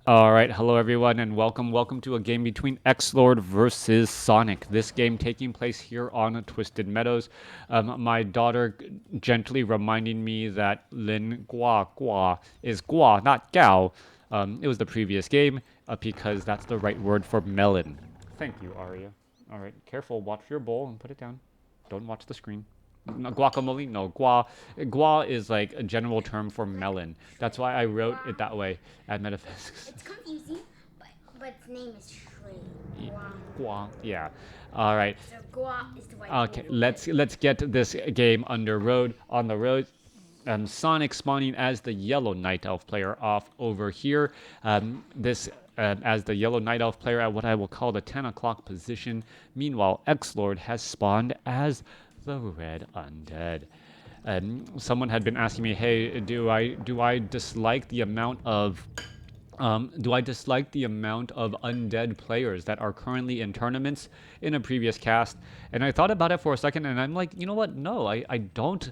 All right, hello everyone, and welcome to a game between XlorD versus Sonic. This game taking place here on Twisted Meadows. My daughter gently reminding me that Lin Gua Gua is Gua, not Gao. It was the previous game because that's the right word for melon. Thank you, Aria. All right, careful. Watch your bowl and put it down. Don't watch the screen. No, guacamole? No, gua is like a general term for melon. That's why I wrote it that way at Metaphysics. It's confusing, but its name is Shrey. Gua, yeah. All right. So Gua is the right Okay, word. let's get this game on the road. Sonic spawning as the yellow night elf player off over here. This as the yellow night elf player at what I will call the 10 o'clock position. Meanwhile, XlorD has spawned as the red undead. Someone had been asking me, hey, do I dislike the amount of undead players that are currently in tournaments in a previous cast? And I thought about it for a second, and I'm like, you know what? No, I don't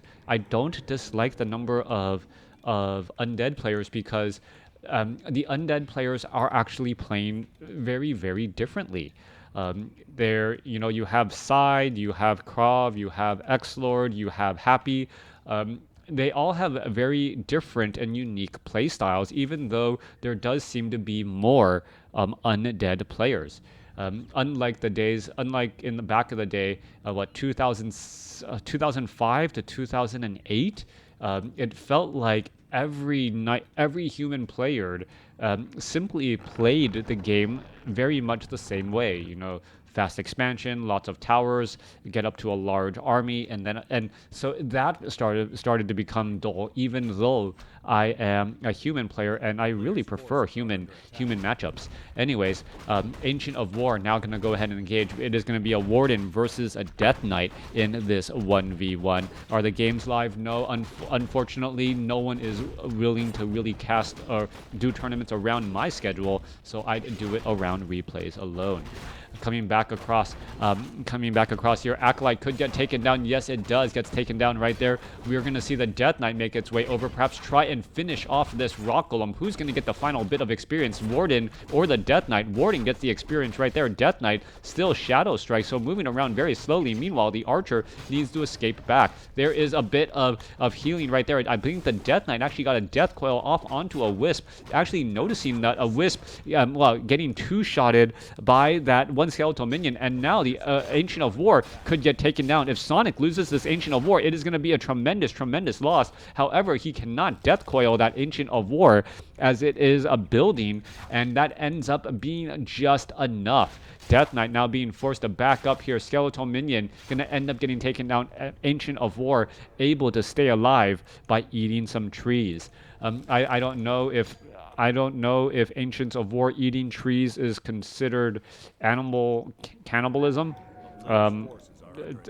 dislike the number of undead players because the undead players are actually playing very, very differently. You have Side, you have Krav, you have XlorD, you have Happy. They all have very different and unique play styles, even though there does seem to be more undead players. Unlike in the back of the day, 2005 to 2008, it felt like every human player simply played the game very much the same way. Fast expansion, lots of towers, get up to a large army, and so that started to become dull. Even though I am a human player and I really prefer human matchups. Anyways, Ancient of War now going to go ahead and engage. It is going to be a Warden versus a Death Knight in this 1v1. Are the games live? No, unfortunately, no one is willing to really cast or do tournaments around my schedule, so I do it around replays alone. Coming back across here. Acolyte could get taken down. Yes, it does. Gets taken down right there. We are going to see the Death Knight make its way over. Perhaps try and finish off this Rock Golem. Who's going to get the final bit of experience? Warden or the Death Knight? Warden gets the experience right there. Death Knight still Shadow Strike, so moving around very slowly. Meanwhile, the Archer needs to escape back. There is a bit of healing right there. I think the Death Knight actually got a Death Coil off onto a Wisp. Actually noticing that a Wisp, getting two-shotted by that one skeletal minion, and now the Ancient of War could get taken down. If Sonic loses this Ancient of War, it is going to be a tremendous loss. However, he cannot Death Coil that Ancient of War as it is a building, and that ends up being just enough. Death Knight now being forced to back up here. Skeletal Minion going to end up getting taken down. Ancient of War able to stay alive by eating some trees. I don't know if Ancients of War eating trees is considered animal cannibalism.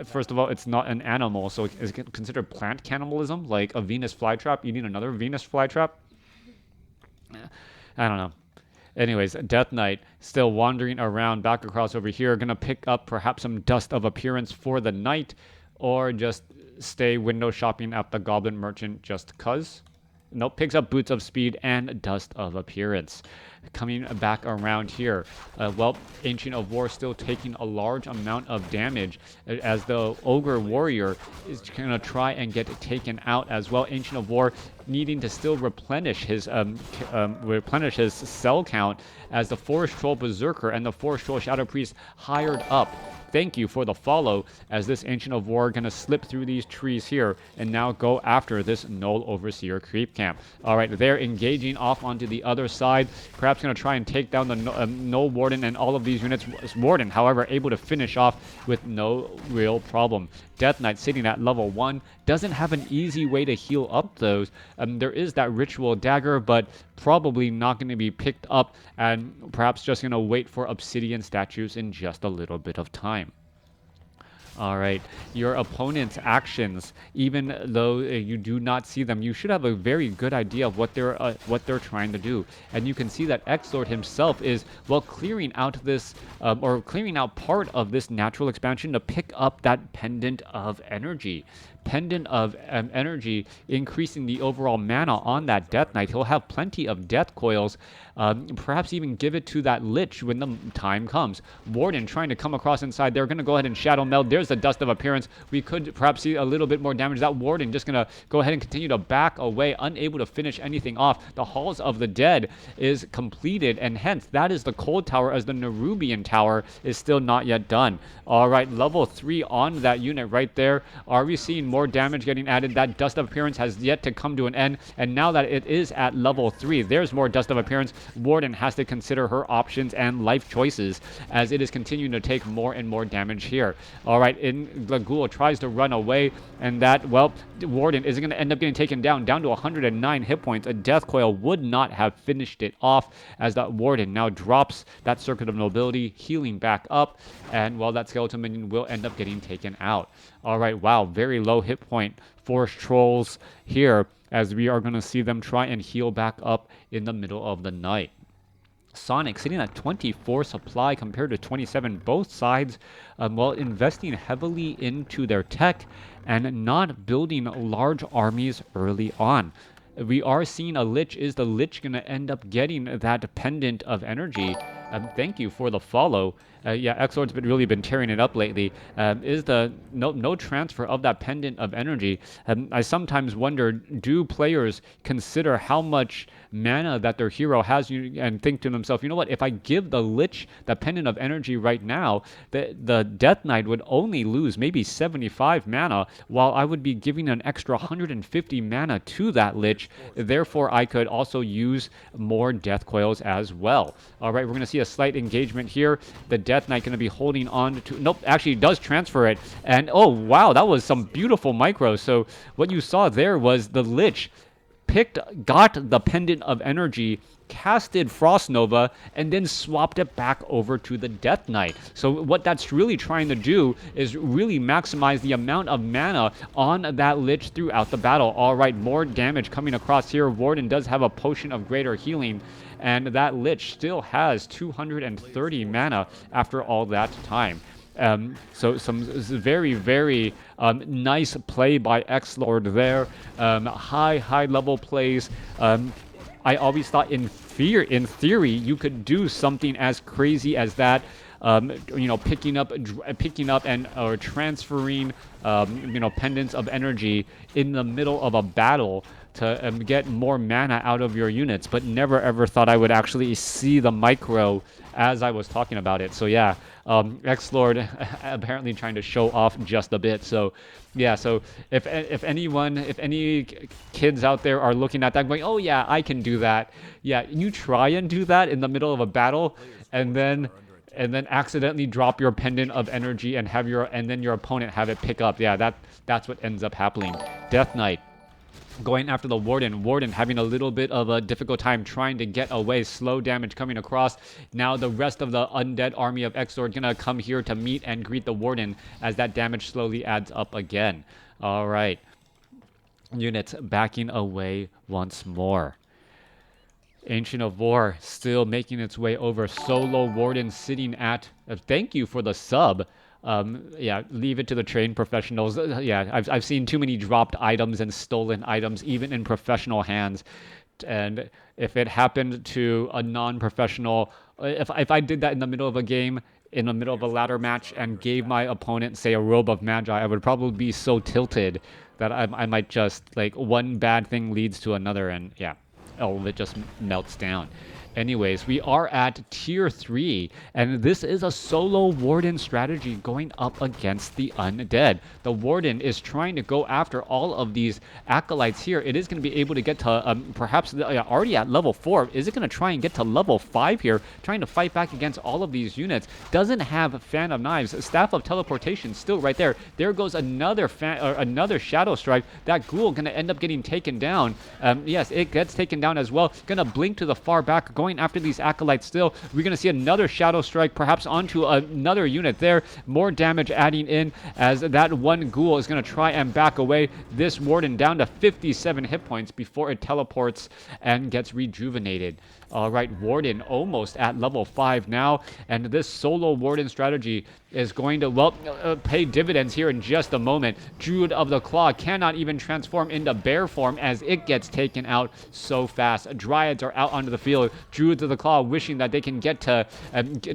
First of all, it's not an animal, so is it considered plant cannibalism, like a Venus flytrap eating another Venus flytrap? I don't know. Anyways, Death Knight still wandering around back across over here, gonna pick up perhaps some Dust of Appearance for the night, or just stay window shopping at the Goblin Merchant just cuz. Nope, picks up Boots of Speed and Dust of Appearance. Coming back around here. Ancient of War still taking a large amount of damage as the Ogre Warrior is going to try and get taken out as well. Ancient of War needing to still replenish his cell count as the Forest Troll Berserker and the Forest Troll Shadow Priest hired up. Thank you for the follow, as this Ancient of War going to slip through these trees here and now go after this Null Overseer creep camp. All right, they're engaging off onto the other side. Perhaps going to try and take down the Null Warden and all of these units. Warden, however, able to finish off with no real problem. Death Knight sitting at level 1 doesn't have an easy way to heal up those. There is that Ritual Dagger, but probably not going to be picked up, and perhaps just going to wait for Obsidian statues in just a little bit of time. All right, your opponent's actions, even though you do not see them, you should have a very good idea of what they're trying to do. And you can see that XlorD himself is well clearing out this or clearing out part of this natural expansion to pick up that pendant of energy. Pendant of energy, increasing the overall mana on that Death Knight. He'll have plenty of death coils, perhaps even give it to that Lich when the time comes. Warden trying to come across inside. They're going to go ahead and Shadow Meld. There's the Dust of Appearance. We could perhaps see a little bit more damage. That Warden just going to go ahead and continue to back away, unable to finish anything off. The Halls of the Dead is completed, and hence that is the Cold Tower, as the Nerubian Tower is still not yet done. All right, level 3 on that unit right there. Are we seeing more damage getting added? That Dust of Appearance has yet to come to an end, and now that it is at level 3, there's more Dust of Appearance. Warden has to consider her options and life choices as it is continuing to take more and more damage here. All right, the Ghoul tries to run away, and that, well, Warden is going to end up getting taken down to 109 hit points. A Death Coil would not have finished it off, as that Warden now drops that Circuit of Nobility, healing back up, and, well, that Skeleton Minion will end up getting taken out. All right, wow, very low hit point Forest Trolls here, as we are going to see them try and heal back up in the middle of the night. Sonik sitting at 24 supply compared to 27. Both sides, well, investing heavily into their tech and not building large armies early on. We are seeing a Lich. Is the Lich going to end up getting that pendant of energy? Thank you for the follow. Yeah, XlorD's really been tearing it up lately. Is the no transfer of that pendant of energy? I sometimes wonder, do players consider how much mana that their hero has and think to themselves, you know what, if I give the Lich the pendant of energy right now, the Death Knight would only lose maybe 75 mana, while I would be giving an extra 150 mana to that Lich. Therefore, I could also use more Death Coils as well. All right, we're going to see a slight engagement here. The Death Knight going to be holding on to... Nope, actually does transfer it. And, oh, wow, that was some beautiful micro. So what you saw there was the Lich got the Pendant of Energy, casted Frost Nova, and then swapped it back over to the Death Knight. So what that's really trying to do is really maximize the amount of mana on that Lich throughout the battle. All right, more damage coming across here. Warden does have a Potion of Greater Healing, and that Lich still has 230 mana after all that time. So some very, very nice play by XlorD there. High level plays. I always thought in theory, you could do something as crazy as that. You know, picking up and or transferring, you know, pendants of energy in the middle of a battle to get more mana out of your units, but never ever thought I would actually see the micro as I was talking about it. So yeah, XlorD apparently trying to show off just a bit. So yeah, so if any kids out there are looking at that going, oh yeah, I can do that. Yeah, you try and do that in the middle of a battle, and then accidentally drop your pendant of energy and then your opponent have it pick up. Yeah, that's what ends up happening. Death Knight going after the Warden. Warden having a little bit of a difficult time trying to get away. Slow damage coming across. Now the rest of the undead army of XlorD gonna come here to meet and greet the Warden as that damage slowly adds up again. All right. Units backing away once more. Ancient of War still making its way over. Solo Warden sitting at... thank you for the sub. Yeah, leave it to the trained professionals. Yeah, I've seen too many dropped items and stolen items, even in professional hands. And if it happened to a non-professional, if I did that in the middle of a game, in the middle of a ladder match, and gave my opponent, say, a robe of magi, I would probably be so tilted that I might just, like, one bad thing leads to another, and yeah, all of it just melts down. Anyways, we are at tier 3, and this is a solo Warden strategy going up against the Undead. The Warden is trying to go after all of these acolytes here. It is going to be able to get to, perhaps already at level 4. Is it going to try and get to level 5 here, trying to fight back against all of these units? Doesn't have Fan of Knives. Staff of Teleportation still right there. There goes another Shadow Strike. That Ghoul going to end up getting taken down. Yes, it gets taken down as well. Going to blink to the far back, going going after these acolytes still. We're going to see another Shadow Strike, perhaps onto another unit there. More damage adding in as that one ghoul is going to try and back away. This Warden down to 57 hit points before it teleports and gets rejuvenated. All right, Warden almost at level 5 now, and this solo Warden strategy is going to, well, pay dividends here in just a moment. Druid of the Claw cannot even transform into bear form as it gets taken out so fast. Dryads are out onto the field. Druids of the Claw wishing that they can get to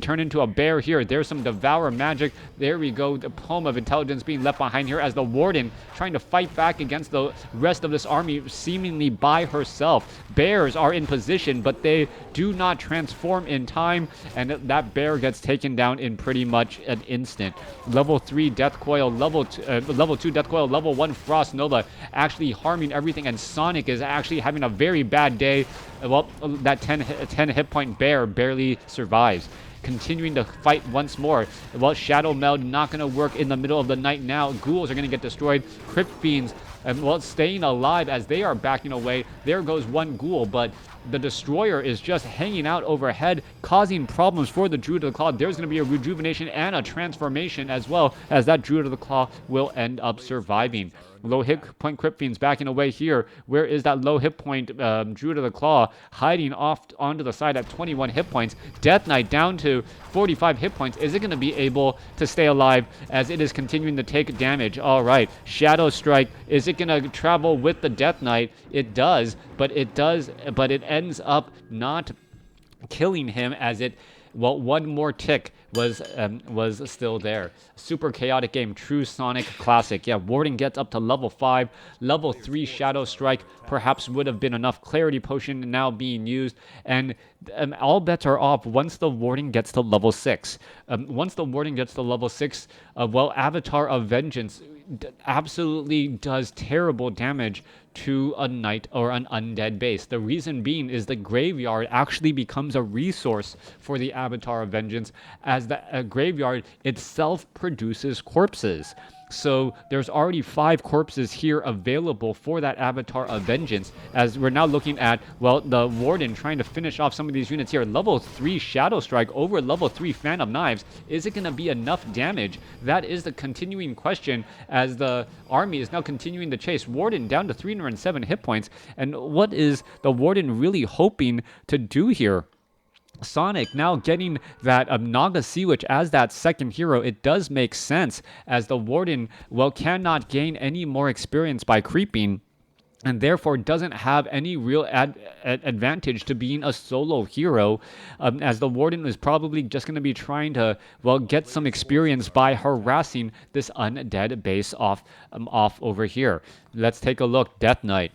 turn into a bear here. There's some Devour magic. There we go. The Poem of Intelligence being left behind here as the Warden trying to fight back against the rest of this army seemingly by herself. Bears are in position, but they do not transform in time, and that bear gets taken down in pretty much an instant. Level 3 Death Coil, level 2 Death Coil, level 1 Frost Nova actually harming everything, and Sonik is actually having a very bad day. Well, that 10 hit point bear barely survives. Continuing to fight once more. Well, Shadow Meld not going to work in the middle of the night now. Ghouls are going to get destroyed. Crypt Fiends, well, staying alive as they are backing away. There goes one ghoul, but the Destroyer is just hanging out overhead, causing problems for the Druid of the Claw. There's going to be a rejuvenation and a transformation as well, as that Druid of the Claw will end up surviving. Low hit point Crypt Fiends backing away here. Where is that low hit point Druid of the Claw? Hiding off onto the side at 21 hit points. Death Knight down to 45 hit points. Is it going to be able to stay alive as it is continuing to take damage? All right. Shadow Strike. Is it going to travel with the Death Knight? It does, but it ends up not killing him as it, well, one more tick was still there. Super chaotic game, true Sonic classic. Yeah, Warden gets up to level 5. Level 3 Shadow Strike perhaps would have been enough. Clarity Potion now being used, and all bets are off once the Warden gets to level 6. Once the Warden gets to level 6, well, Avatar of Vengeance absolutely does terrible damage to a knight or an undead base. The reason being is the graveyard actually becomes a resource for the Avatar of Vengeance, as the graveyard itself produces corpses. So there's already 5 corpses here available for that Avatar of Vengeance, as we're now looking at, well, the Warden trying to finish off some of these units here. Level 3 Shadow Strike over level 3 Fan of Knives. Is it going to be enough damage? That is the continuing question as the army is now continuing to chase. Warden down to 307 hit points. And what is the Warden really hoping to do here? Sonic now getting that Naga Sea Witch as that second hero. It does make sense as the Warden, well, cannot gain any more experience by creeping, and therefore doesn't have any real advantage to being a solo hero, as the Warden is probably just going to be trying to, well, get some experience by harassing this undead base off over here. Let's take a look. Death Knight,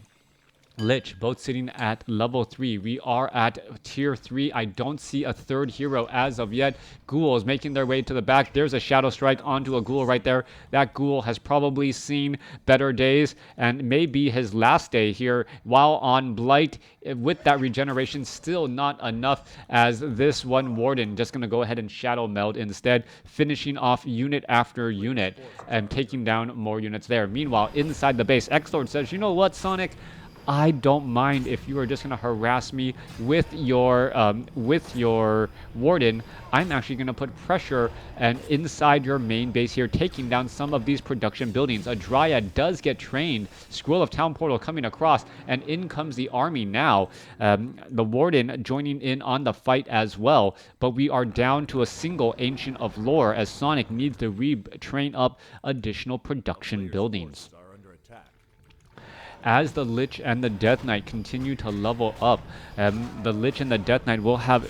Lich, both sitting at level 3. We are at tier 3. I don't see a third hero as of yet. Ghouls making their way to the back. There's a Shadow Strike onto a ghoul right there. That ghoul has probably seen better days and may be his last day here while on Blight. With that regeneration, still not enough, as this one Warden just going to go ahead and Shadow Meld instead, finishing off unit after unit and taking down more units there. Meanwhile, inside the base, XlorD says, you know what, Sonic? I don't mind if you are just going to harass me with your Warden. I'm actually going to put pressure and inside your main base here, taking down some of these production buildings. A Dryad does get trained. Scroll of Town Portal coming across, and in comes the army now. The Warden joining in on the fight as well, but we are down to a single Ancient of Lore as Sonic needs to retrain up additional production buildings. As the Lich and the Death Knight continue to level up, the Lich and the Death Knight will have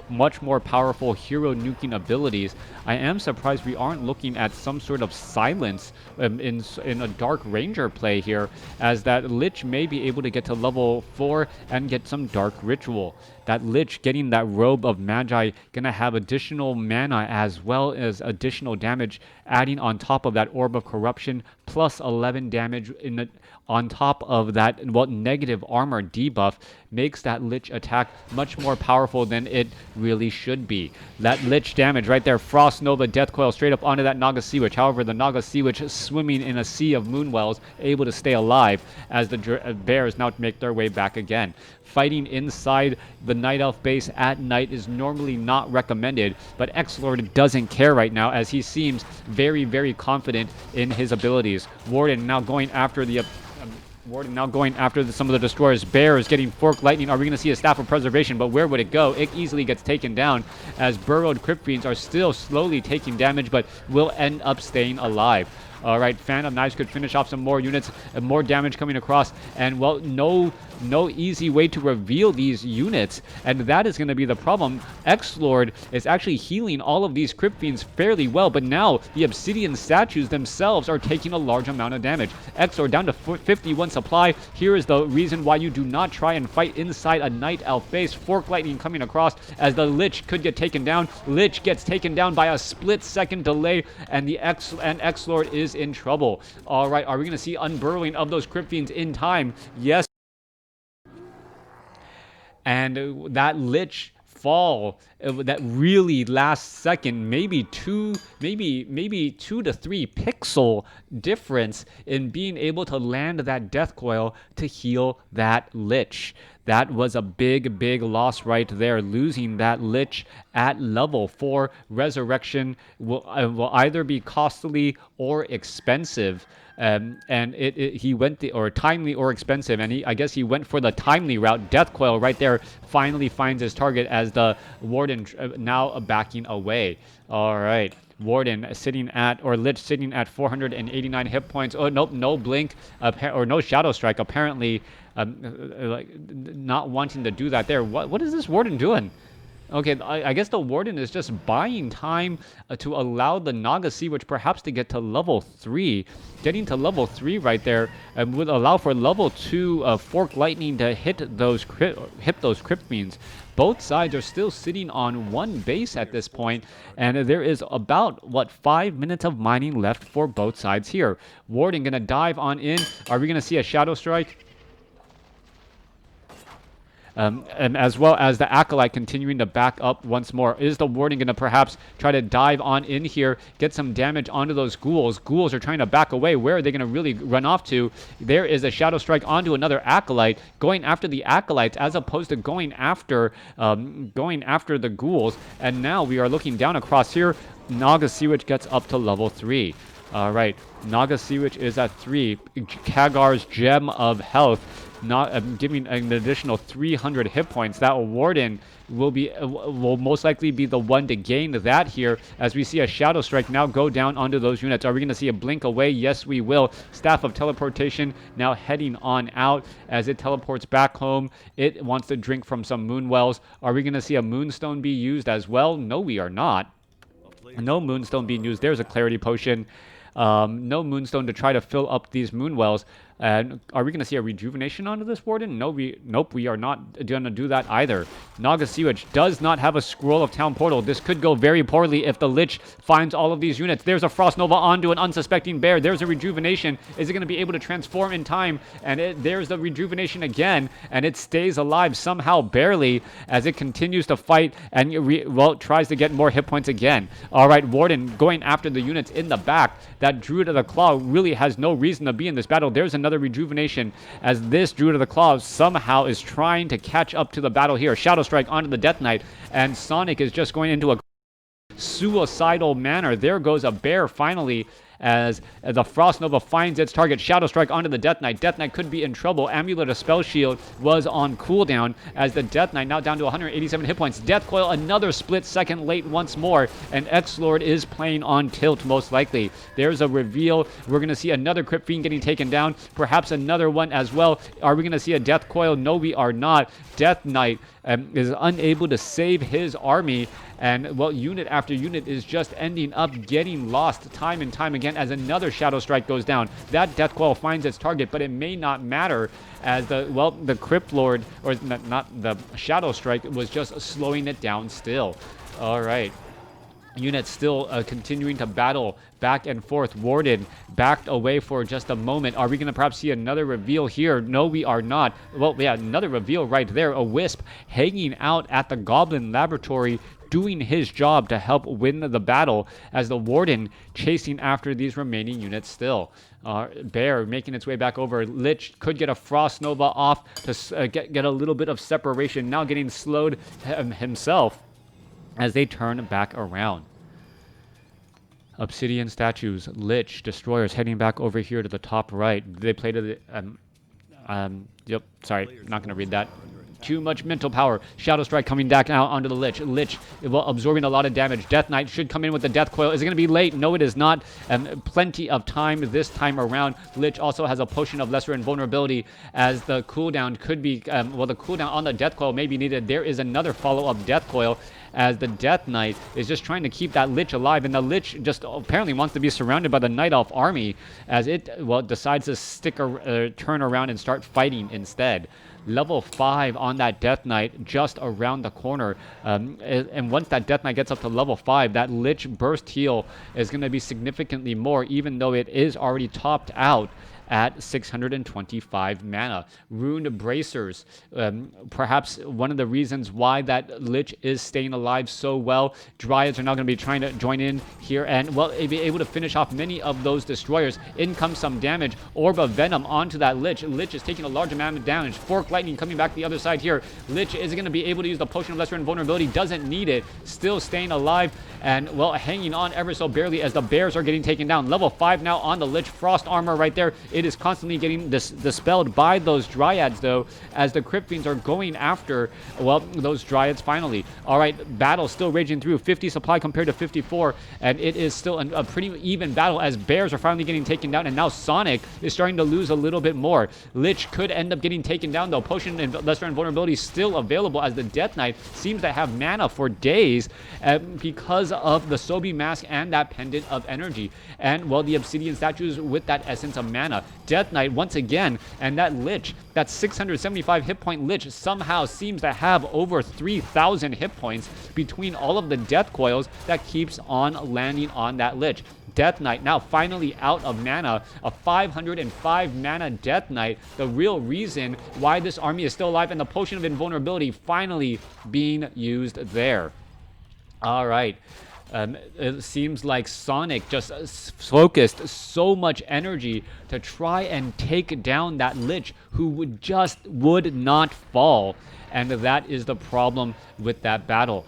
much more powerful hero nuking abilities. I am surprised we aren't looking at some sort of silence in a Dark Ranger play here, as that Lich may be able to get to level 4 and get some Dark Ritual. That Lich getting that Robe of Magi gonna have additional mana as well as additional damage, adding on top of that Orb of Corruption, plus 11 damage on top of that, what, negative armor debuff, makes that Lich attack much more powerful than it really should be. That Lich damage right there, Frost Nova, Death Coil straight up onto that Naga Sea Witch. However, the Naga Sea Witch swimming in a sea of Moonwells, able to stay alive as the bears now make their way back again. Fighting inside the Night Elf base at night is normally not recommended, but XlorD doesn't care right now as he seems very, very confident in his abilities. Warden now going after the some of the destroyers. Bear is getting Fork Lightning. Are we going to see a Staff of Preservation? But where would it go? It easily gets taken down as burrowed Crypt Fiends are still slowly taking damage, but will end up staying alive. All right, Phantom Knives could finish off some more units, and more damage coming across, and well, no easy way to reveal these units, and that is going to be the problem. XlorD is actually healing all of these Crypt Fiends fairly well, but now the Obsidian statues themselves are taking a large amount of damage. XlorD down to 51 supply. Here is the reason why you do not try and fight inside a Night Elf base. Fork Lightning coming across as the Lich could get taken down. Lich gets taken down by a split-second delay, and XlorD is in trouble. All right, are we going to see unburrowing of those Crypt Fiends in time? Yes. And that Lich fall, that really last second, maybe 2 to 3 pixel difference in being able to land that Death Coil to heal that Lich. That was a big, big loss right there. Losing that Lich at level 4 resurrection will either be costly or expensive. And he went timely or expensive, and I guess he went for the timely route. Death Coil right there finally finds his target as the Warden now backing away. All right. Warden Lich sitting at 489 hit points. Oh, nope, no blink or no shadow strike. Apparently, like not wanting to do that there. What is this Warden doing? Okay, I guess the Warden is just buying time to allow the Naga Sea Witch perhaps to get to level 3. Getting to level 3 right there would allow for level 2 Fork Lightning to hit those Crypt Fiends. Both sides are still sitting on one base at this point, and there is about, 5 minutes of mining left for both sides here. Warden going to dive on in. Are we going to see a Shadow Strike? And as well as the Acolyte continuing to back up once more. Is the Warden going to perhaps try to dive on in here, get some damage onto those Ghouls? Ghouls are trying to back away. Where are they going to really run off to? There is a Shadow Strike onto another Acolyte, going after the Acolytes as opposed to going after the Ghouls. And now we are looking down across here. Naga Sea Witch gets up to level 3. All right, Naga Sea Witch is at 3. Kagar's Gem of Health, not giving an additional 300 hit points. That Warden will most likely be the one to gain that here, as we see a Shadow Strike now go down onto those units. Are we going to see a blink away? Yes, we will. Staff of Teleportation now heading on out as it teleports back home. It wants to drink from some moon wells. Are we going to see a Moonstone be used as well? No, we are not. No Moonstone being used. There's a Clarity Potion. No Moonstone to try to fill up these moon wells. And are we going to see a rejuvenation onto this Warden? Nope, we are not going to do that either. Naga Sea Witch does not have a Scroll of Town Portal. This could go very poorly if the Lich finds all of these units. There's a Frost Nova onto an unsuspecting bear. There's a rejuvenation. Is it going to be able to transform in time? And there's the rejuvenation again, and it stays alive somehow, barely, as it continues to fight and tries to get more hit points again. All right, Warden going after the units in the back. That Druid of the Claw really has no reason to be in this battle. There's another rejuvenation as this Druid of the Claw somehow is trying to catch up to the battle here. Shadow Strike onto the Death Knight, and Sonik is just going into a suicidal manner. There goes a bear finally, as the Frost Nova finds its target. Shadow Strike onto the Death Knight. Death Knight could be in trouble. Amulet of Spell Shield was on cooldown as the Death Knight now down to 187 hit points. Death Coil another split second late once more, and XlorD is playing on tilt most likely. There's a reveal. We're going to see another Crypt Fiend getting taken down, perhaps another one as well. Are we going to see a Death Coil? No, we are not. Death Knight is unable to save his army, and unit after unit is just ending up getting lost time and time again as another Shadow Strike goes down. That Death Coil finds its target, but it may not matter as the Crypt Lord, or not the Shadow Strike, was just slowing it down still. All right. Units still continuing to battle back and forth. Warden backed away for just a moment. Are we going to perhaps see another reveal here? No, we are not. Well, yeah, another reveal right there. A wisp hanging out at the Goblin Laboratory, doing his job to help win the battle, as the Warden chasing after these remaining units still. Bear making its way back over. Lich could get a Frost Nova off to get a little bit of separation. Now getting slowed himself as they turn back around. Obsidian statues, Lich, Destroyers heading back over here to the top right. They play to the... yep, sorry, not going to read that. Too much mental power. Shadow Strike coming back now onto the Lich. Lich absorbing a lot of damage. Death Knight should come in with the Death Coil. Is it going to be late? No, it is not. Plenty of time this time around. Lich also has a Potion of Lesser Invulnerability, as the cooldown could be... the cooldown on the Death Coil may be needed. There is another follow-up Death Coil, as the Death Knight is just trying to keep that Lich alive, and the Lich just apparently wants to be surrounded by the Night Elf army, as it decides to turn around and start fighting instead. Level 5 on that Death Knight just around the corner. And once that Death Knight gets up to level 5, that Lich burst heal is going to be significantly more, even though it is already topped out at 625 mana. Runed Bracers, perhaps one of the reasons why that Lich is staying alive so well. Dryads are now going to be trying to join in here and, be able to finish off many of those Destroyers. In comes some damage. Orb of Venom onto that Lich. Lich is taking a large amount of damage. Fork Lightning coming back the other side here. Lich is going to be able to use the Potion of Lesser Invulnerability. Doesn't need it. Still staying alive and, hanging on ever so barely as the Bears are getting taken down. Level 5 now on the Lich. Frost Armor right there. It is constantly getting dispelled by those Dryads, though, as the Crypt Fiends are going after, those Dryads finally. All right, battle still raging through. 50 supply compared to 54, and it is still a pretty even battle, as Bears are finally getting taken down, and now Sonik is starting to lose a little bit more. Lich could end up getting taken down, though. Potion and Lesser Invulnerability still available, as the Death Knight seems to have mana for days because of the Sobi Mask and that Pendant of Energy. And, the Obsidian statues with that Essence of Mana. Death Knight once again, and that Lich, that 675 hit point Lich, somehow seems to have over 3,000 hit points between all of the Death Coils that keeps on landing on that Lich. Death Knight now finally out of mana, a 505 mana Death Knight, the real reason why this army is still alive, and the Potion of Invulnerability finally being used there. All right. It seems like Sonik just focused so much energy to try and take down that Lich, who would not fall, and that is the problem with that battle.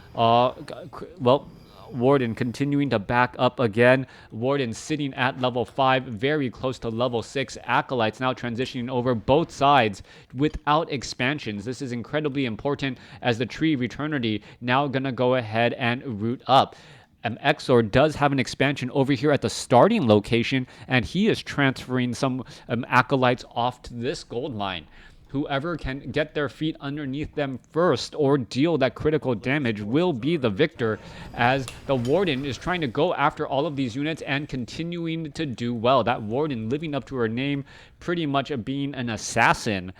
Warden continuing to back up again. Warden sitting at level 5, very close to level 6. Acolytes now transitioning over both sides without expansions. This is incredibly important, as the Tree of Eternity now gonna go ahead and root up. XlorD does have an expansion over here at the starting location, and he is transferring some acolytes off to this gold mine. Whoever can get their feet underneath them first or deal that critical damage will be the victor, as the Warden is trying to go after all of these units and continuing to do well. That Warden living up to her name, pretty much being an assassin,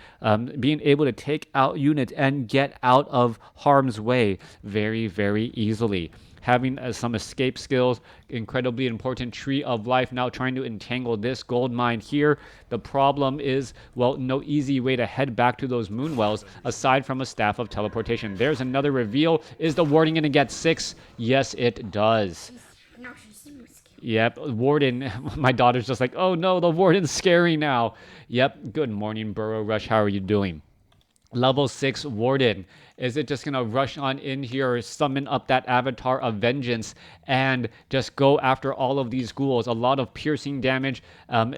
being able to take out units and get out of harm's way very, very easily. Having some escape skills, incredibly important. Tree of Life now trying to entangle this gold mine here. The problem is, no easy way to head back to those moon wells aside from a Staff of Teleportation. There's another reveal. Is the Warden going to get 6? Yes, it does. Yep, Warden. My daughter's just like, oh no, the Warden's scary now. Yep, good morning, Burrow Rush. How are you doing? Level 6 Warden. Is it just going to rush on in here, summon up that Avatar of Vengeance, and just go after all of these ghouls? A lot of piercing damage, and,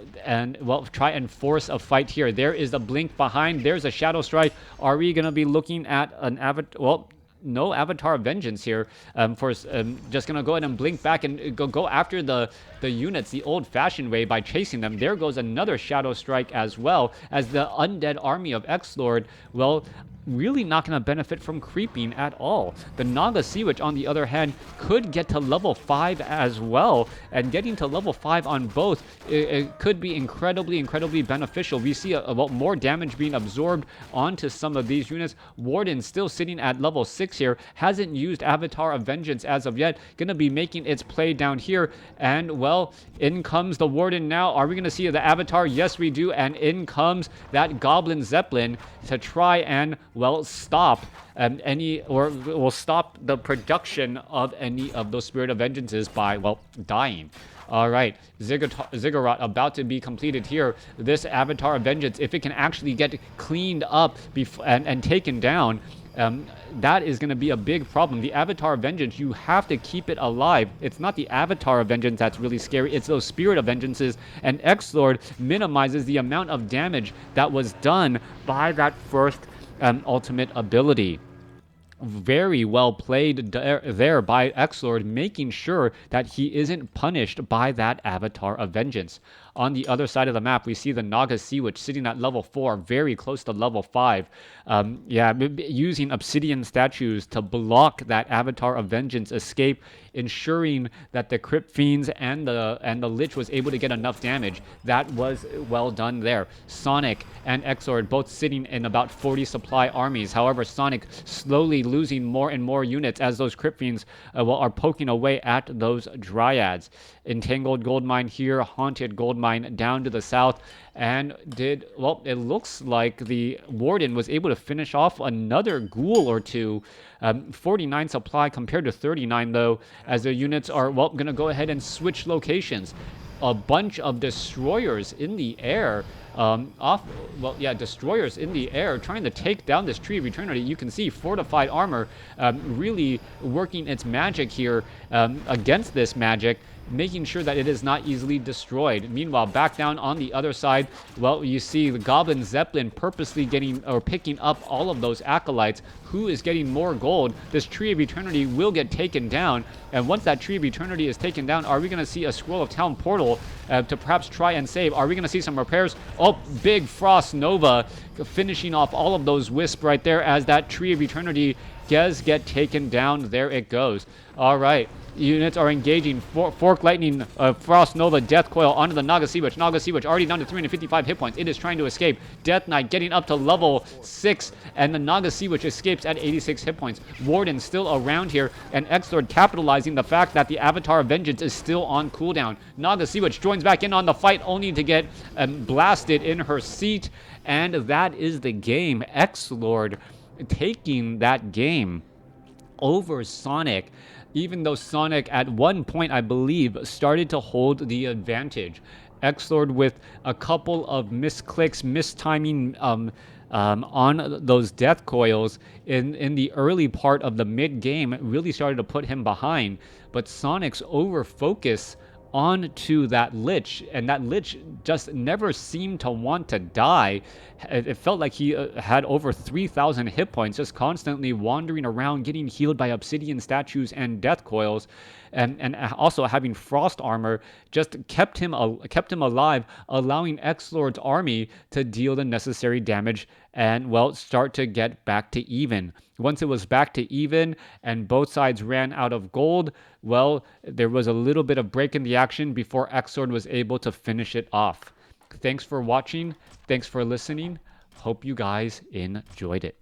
try and force a fight here. There is the blink behind. There's a Shadow Strike. Are we going to be looking at an Avatar? No Avatar of Vengeance here. Just going to go ahead and blink back and go after the units the old-fashioned way by chasing them. There goes another Shadow Strike as well, as the Undead army of XlorD, really not going to benefit from creeping at all. The Naga Sea Witch, on the other hand, could get to level 5 as well, and getting to level 5 on both, it could be incredibly beneficial. We see a lot more damage being absorbed onto some of these units. Warden still sitting at level 6 here, hasn't used Avatar of Vengeance as of yet, gonna be making its play down here, and well, in comes the Warden now. Are we gonna see the Avatar? Yes, we do, and in comes that Goblin Zeppelin to try and, well, stop will stop the production of any of those Spirit of Vengeances by, well, dying. All right, Ziggurat about to be completed here. This Avatar of Vengeance, if it can actually get cleaned up and taken down, that is going to be a big problem. The Avatar of Vengeance, you have to keep it alive. It's not the Avatar of Vengeance that's really scary. It's those Spirit of Vengeances. And XlorD minimizes the amount of damage that was done by that first ultimate ability. Very well played there by XlorD, making sure that he isn't punished by that Avatar of Vengeance. On the other side of the map, we see the Naga Sea Witch sitting at level 4, very close to level 5. Using obsidian statues to block that Avatar of Vengeance escape, ensuring that the Crypt Fiends and the Lich was able to get enough damage. That was well done there. Sonik and XlorD both sitting in about 40 supply armies. However, Sonik slowly losing more and more units as those Crypt Fiends are poking away at those Dryads. Entangled Goldmine here, Haunted Goldmine down to the south, and it looks like the Warden was able to finish off another ghoul or two. 49 supply compared to 39 though, as the units are, going to go ahead and switch locations. A bunch of destroyers in the air, destroyers in the air trying to take down this Tree of Eternity. You can see fortified armor really working its magic here against this magic, making sure that it is not easily destroyed. Meanwhile, back down on the other side, you see the Goblin Zeppelin purposely picking up all of those acolytes. Who is getting more gold? This Tree of Eternity will get taken down, and once that Tree of Eternity is taken down, are we going to see a Scroll of Town portal to perhaps try and save? Are we going to see some repairs? Oh, big Frost Nova finishing off all of those wisps right there as that Tree of Eternity does get taken down. There it goes. All right. Units are engaging. Fork Lightning, Frost Nova, Death Coil onto the Naga Sea Witch. Naga Sea Witch already down to 355 hit points. It is trying to escape. Death Knight getting up to level 6, and the Naga Sea Witch escapes at 86 hit points. Warden still around here, and XlorD capitalizing the fact that the Avatar of Vengeance is still on cooldown. Naga Sea Witch joins back in on the fight, only to get blasted in her seat, and that is the game. XlorD taking that game over Sonik, even though Sonik at one point, I believe, started to hold the advantage. XlorD with a couple of misclicks, mistiming on those death coils in the early part of the mid-game really started to put him behind. But Sonic's over-focus onto that Lich, and that Lich just never seemed to want to die. It felt like he had over 3,000 hit points, just constantly wandering around, getting healed by obsidian statues and death coils, and also having frost armor just kept him alive, allowing XlorD's army to deal the necessary damage and, start to get back to even. Once it was back to even and both sides ran out of gold, there was a little bit of break in the action before XlorD was able to finish it off. Thanks for watching. Thanks for listening. Hope you guys enjoyed it.